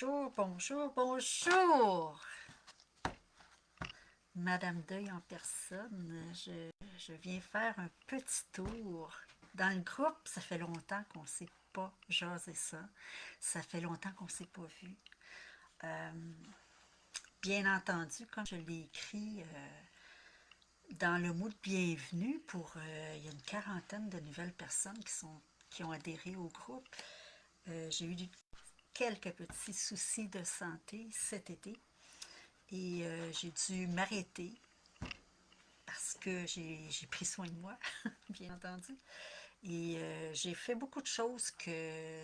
Bonjour, bonjour, bonjour! Madame Deuil en personne, je viens faire un petit tour. Dans le groupe, ça fait longtemps qu'on ne s'est pas jasé ça. Ça fait longtemps qu'on ne s'est pas vu. Euh, Bien entendu, comme je l'ai écrit dans le mot de bienvenue, il y a une quarantaine de nouvelles personnes qui ont adhéré au groupe. J'ai eu quelques petits soucis de santé cet été. Et j'ai dû m'arrêter parce que j'ai pris soin de moi, bien entendu. Et j'ai fait beaucoup de choses que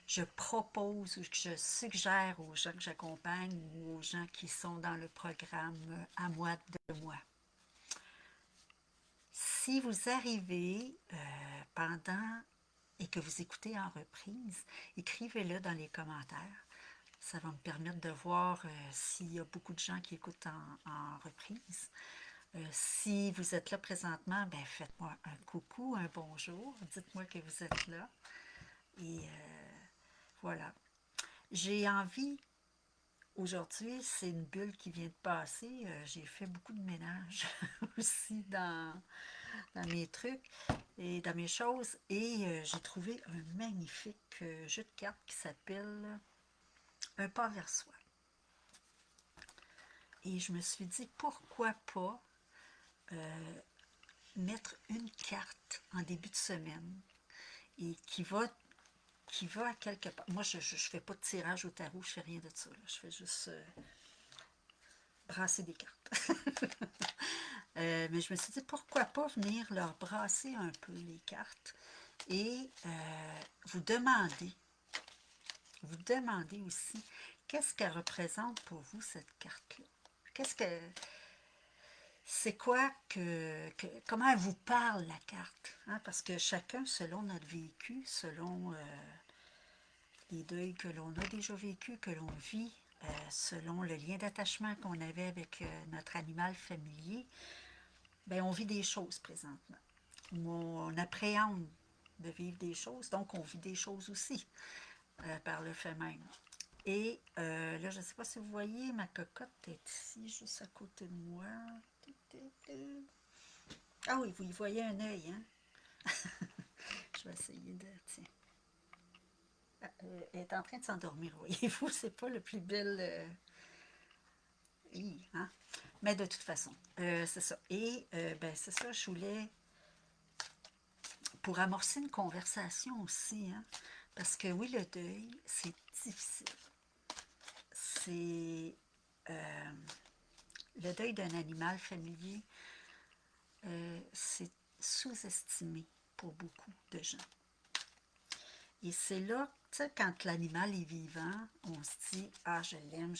je propose ou que je suggère aux gens que j'accompagne ou aux gens qui sont dans le programme À moi de moi. Si vous arrivez pendant et que vous écoutez en reprise, écrivez-le dans les commentaires. Ça va me permettre de voir s'il y a beaucoup de gens qui écoutent en reprise. Si vous êtes là présentement, ben faites-moi un coucou, un bonjour. Dites-moi que vous êtes là. Et voilà. J'ai envie, aujourd'hui, c'est une bulle qui vient de passer. J'ai fait beaucoup de ménage aussi dans mes trucs et dans mes choses. Et j'ai trouvé un magnifique jeu de cartes qui s'appelle Un pas vers soi. Et je me suis dit, pourquoi pas mettre une carte en début de semaine et qui va à quelque part. Moi, je ne fais pas de tirage au tarot, je fais rien de ça. Là. Je fais juste brasser des cartes. Mais je me suis dit, pourquoi pas venir leur brasser un peu les cartes et vous demandez aussi, qu'est-ce qu'elle représente pour vous, cette carte-là? C'est quoi comment elle vous parle, la carte? Hein? Parce que chacun, selon notre vécu, selon les deuils que l'on a déjà vécu, que l'on vit, selon le lien d'attachement qu'on avait avec notre animal familier, ben, on vit des choses présentement. On appréhende de vivre des choses, donc on vit des choses aussi par le fait même. Et là, je ne sais pas si vous voyez, ma cocotte est ici, juste à côté de moi. Ah oui, vous y voyez un œil, hein? Je vais essayer de... Tiens. Elle est en train de s'endormir, voyez-vous, c'est pas le plus bel... hein? Mais de toute façon, c'est ça. Et ben, c'est ça, je voulais, pour amorcer une conversation aussi, hein, parce que oui, le deuil, c'est difficile. C'est le deuil d'un animal familier, c'est sous-estimé pour beaucoup de gens. Et c'est là, tu sais, quand l'animal est vivant, on se dit, ah, je l'aime,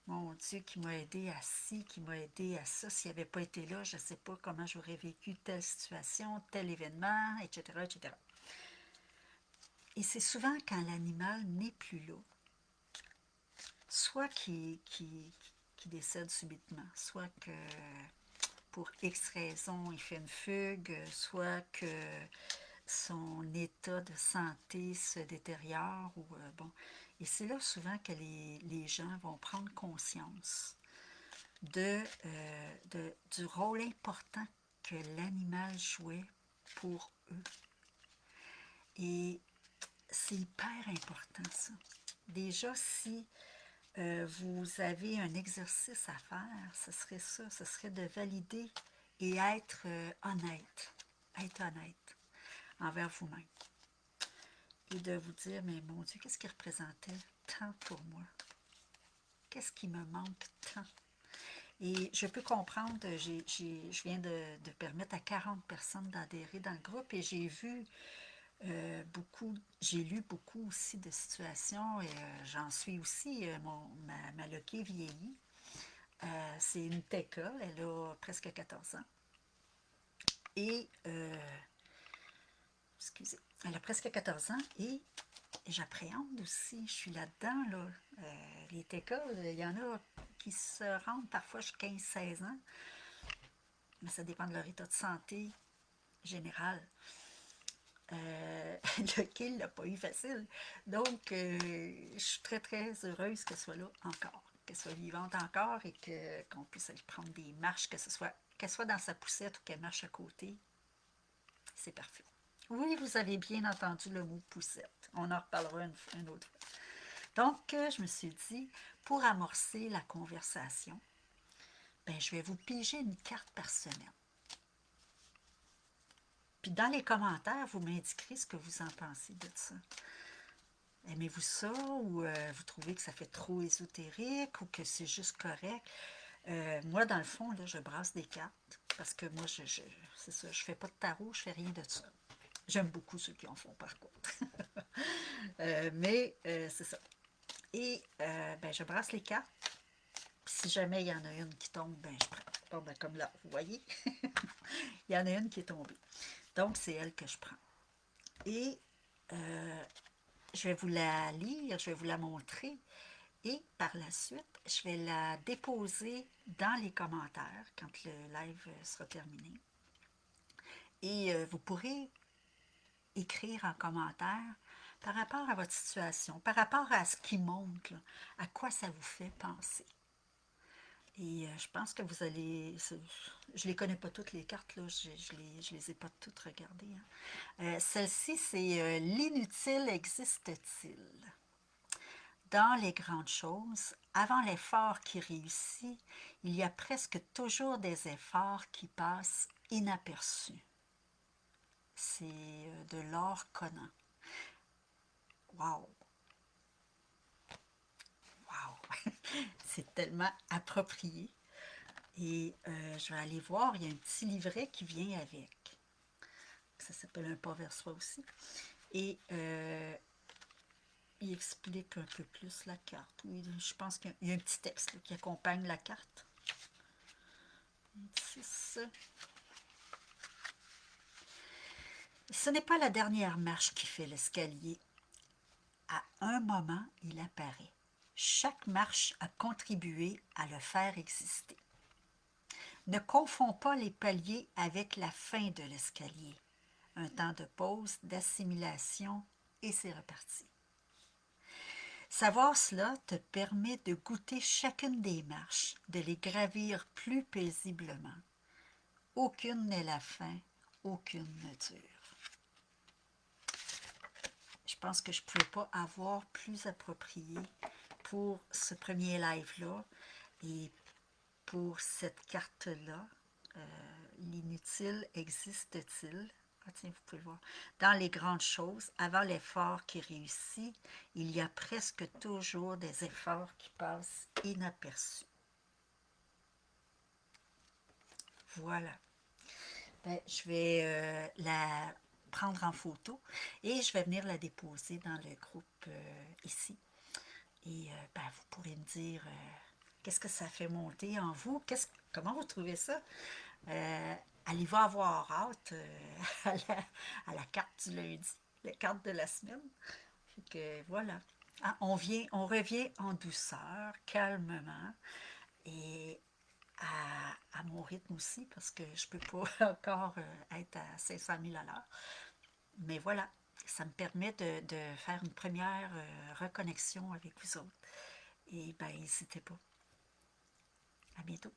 mon Dieu, qui m'a aidé à ci, qui m'a aidé à ça. S'il n'avait pas été là, je ne sais pas comment j'aurais vécu telle situation, tel événement, etc., etc. Et c'est souvent quand l'animal n'est plus là, soit qui décède subitement, soit que pour X raison, il fait une fugue, soit que son état de santé se détériore. Ou, bon. Et c'est là souvent que les gens vont prendre conscience du rôle important que l'animal jouait pour eux. Et c'est hyper important, ça. Déjà, si vous avez un exercice à faire, ce serait ça, ce serait de valider et être honnête envers vous-même. Et de vous dire, mais mon Dieu, qu'est-ce qui représentait tant pour moi? Qu'est-ce qui me manque tant? Et je peux comprendre, je viens de permettre à 40 personnes d'adhérer dans le groupe et j'ai vu j'ai lu beaucoup aussi de situations et j'en suis aussi, ma loquée vieillit. C'est une TECA, elle a presque 14 ans. Et, excusez, elle a presque 14 ans et j'appréhende aussi, je suis là-dedans, là. Les TECA, il y en a qui se rendent parfois jusqu'à 15-16 ans, mais ça dépend de leur état de santé général. le kill n'a pas eu facile. Donc, je suis très, très heureuse qu'elle soit là encore, qu'elle soit vivante encore et qu'on puisse aller prendre des marches, qu'elle soit dans sa poussette ou qu'elle marche à côté. C'est parfait. Oui, vous avez bien entendu le mot poussette. On en reparlera une autre fois. Donc, je me suis dit, pour amorcer la conversation, ben, je vais vous piger une carte par semaine. Puis dans les commentaires, vous m'indiquerez ce que vous en pensez de ça. Aimez-vous ça ou vous trouvez que ça fait trop ésotérique ou que c'est juste correct? Moi, dans le fond, là, je brasse des cartes parce que moi, c'est ça, je fais pas de tarot, je fais rien de ça. J'aime beaucoup ceux qui en font par contre. Mais c'est ça. Et ben, je brasse les cartes. Si jamais il y en a une qui tombe, ben, je prends. Bon, ben, comme là, vous voyez, il y en a une qui est tombée. Donc, c'est elle que je prends. Et je vais vous la lire, je vais vous la montrer. Et par la suite, je vais la déposer dans les commentaires quand le live sera terminé. Et vous pourrez écrire en commentaire par rapport à votre situation, par rapport à ce qui monte, là, à quoi ça vous fait penser. Et je pense que vous allez... Je les connais pas toutes les cartes, là, je les ai pas toutes regardées. Hein. Celle-ci, c'est l'inutile existe-t-il? Dans les grandes choses, avant l'effort qui réussit, il y a presque toujours des efforts qui passent inaperçus. C'est de Laure Conan. Wow! Wow! C'est tellement approprié. Et je vais aller voir, il y a un petit livret qui vient avec. Ça s'appelle un pas vers soi aussi. Et il explique un peu plus la carte. Oui, je pense qu'il y a un petit texte là, qui accompagne la carte. C'est ça. Ce n'est pas la dernière marche qui fait l'escalier. À un moment, il apparaît. Chaque marche a contribué à le faire exister. Ne confonds pas les paliers avec la fin de l'escalier. Un temps de pause, d'assimilation, et c'est reparti. Savoir cela te permet de goûter chacune des marches, de les gravir plus paisiblement. Aucune n'est la fin, aucune ne dure. Je pense que je ne pouvais pas avoir plus approprié pour ce premier live-là et pour cette carte-là. L'inutile existe-t-il? Ah, tiens, vous pouvez le voir. Dans les grandes choses, avant l'effort qui réussit, il y a presque toujours des efforts qui passent inaperçus. Voilà. Ben, je vais la prendre en photo et je vais venir la déposer dans le groupe ici. Et ben, vous pourrez me dire qu'est-ce que ça fait monter en vous, comment vous trouvez ça. Allez-vous avoir hâte à la carte du lundi, la carte de la semaine. Fait que voilà. Ah, on revient en douceur, calmement et à mon rythme aussi parce que je ne peux pas encore être à 500 000 à l'heure. Mais voilà, ça me permet de faire une première reconnexion avec vous autres. Et ben, n'hésitez pas. À bientôt.